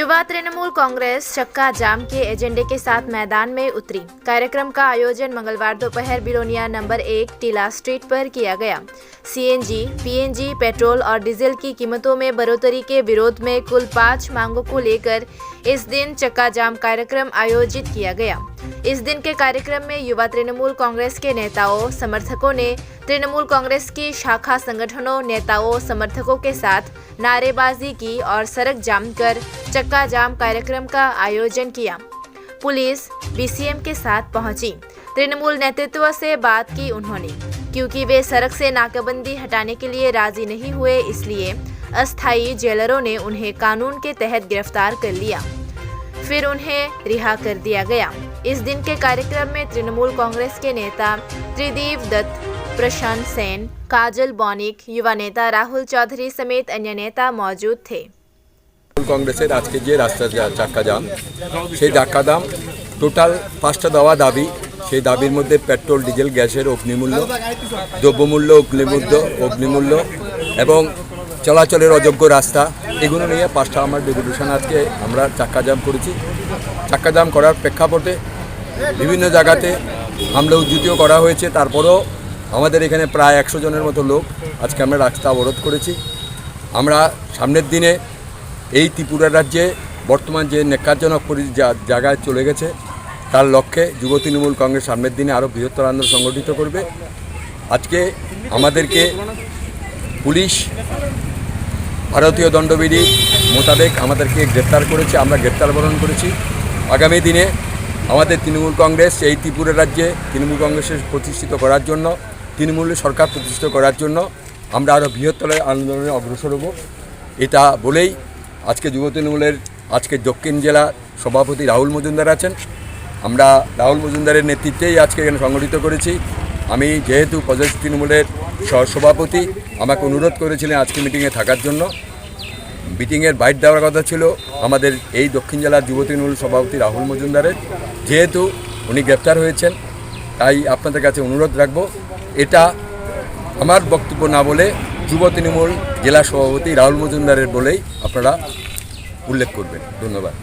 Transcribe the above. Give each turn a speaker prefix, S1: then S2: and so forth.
S1: युवा तृणमूल कांग्रेस चक्का जाम के एजेंडे के साथ मैदान में उतरी। कार्यक्रम का आयोजन मंगलवार दोपहर बिलोनिया नंबर 1 टीला स्ट्रीट पर किया गया। सीएनजी, पीएनजी, पेट्रोल और डीजल की कीमतों में बढ़ोतरी के विरोध में कुल 5 मांगों को लेकर इस दिन चक्का जाम कार्यक्रम आयोजित किया गया। इस दिन के कार्यक्रम में युवा तृणमूल कांग्रेस के नेताओं समर्थकों ने तृणमूल कांग्रेस की शाखा संगठनों नेताओं समर्थकों के साथ नारेबाजी की और सड़क जाम कर चक्का जाम कार्यक्रम का आयोजन किया। पुलिस बीसीएम के साथ पहुंची। तृणमूल नेतृत्व से बात की उन्होंने, क्योंकि वे सड़क से नाकाबंदी हटाने के लिए राजी नहीं हुए, इसलिए अस्थायी जेलरों ने उन्हें कानून के तहत गिरफ्तार कर लिया, फिर उन्हें रिहा कर दिया गया। इस दिन के कार्यक्रम में तृणमूल कांग्रेस के नेता त्रिदीप दत्त, प्रशांत सेन, काजल बॉनिक, युवा नेता राहुल चौधरी समेत अन्य नेता मौजूद थे।
S2: कांग्रेसेर आज के जे रास्ता चक्का जाम से चक्का जाम टोटाल 5टा देवा दाबी সেই দাবির মধ্যে পেট্রোল ডিজেল গ্যাসের অগ্নিমূল্য, দ্রব্যমূল্য অগ্নিমূল্য এবং চলাচলের অযোগ্য রাস্তা, এগুলো নিয়ে 5টা আমার ডেপুটেশন আজকে আমরা চাক্কা জাম করেছি। চাক্কা জাম করার প্রেক্ষাপটে বিভিন্ন জায়গাতে হামলা উজ্জুতিও করা হয়েছে। তারপরেও আমাদের এখানে প্রায় 100 জনের মতো লোক আজকে আমরা রাস্তা অবরোধ করেছি। আমরা সামনের দিনে এই ত্রিপুরা রাজ্যে বর্তমান যে ন্যাক্কারজনক জায়গায় চলে গেছে তার লক্ষ্যে যুব তৃণমূল কংগ্রেস সামনের দিনে আরও বৃহত্তর আন্দোলন সংগঠিত করবে। আজকে আমাদেরকে পুলিশ ভারতীয় দণ্ডবিধি মোতাবেক আমাদেরকে গ্রেপ্তার করেছে, আমরা গ্রেপ্তার বরণ করেছি। আগামী দিনে আমাদের তৃণমূল কংগ্রেস এই ত্রিপুরা রাজ্যে তৃণমূল কংগ্রেসের প্রতিষ্ঠিত করার জন্য, তৃণমূল সরকার প্রতিষ্ঠিত করার জন্য আমরা আরও বৃহত্তর আন্দোলনে অগ্রসর হব। এটা বলেই আজকে যুব তৃণমূলের আজকে দক্ষিণ জেলা সভাপতি রাহুল মজুমদার আছেন। আমরা রাহুল মজুমদারের নেতৃত্বেই আজকে এখানে সংগঠিত করেছি। আমি যেহেতু প্রদেশ তৃণমূলের সভাপতি, আমাকে অনুরোধ করেছিলেন আজকে মিটিংয়ে থাকার জন্য। মিটিংয়ের বাইট দেওয়ার কথা ছিল আমাদের এই দক্ষিণ জেলার যুব তৃণমূল সভাপতি রাহুল মজুমদারের, যেহেতু উনি গ্রেপ্তার হয়েছেন তাই আপনাদের কাছে অনুরোধ রাখব এটা আমার বক্তব্য না বলে যুব তৃণমূল জেলা সভাপতি রাহুল মজুমদারের বলেই আপনারা উল্লেখ করবেন। ধন্যবাদ।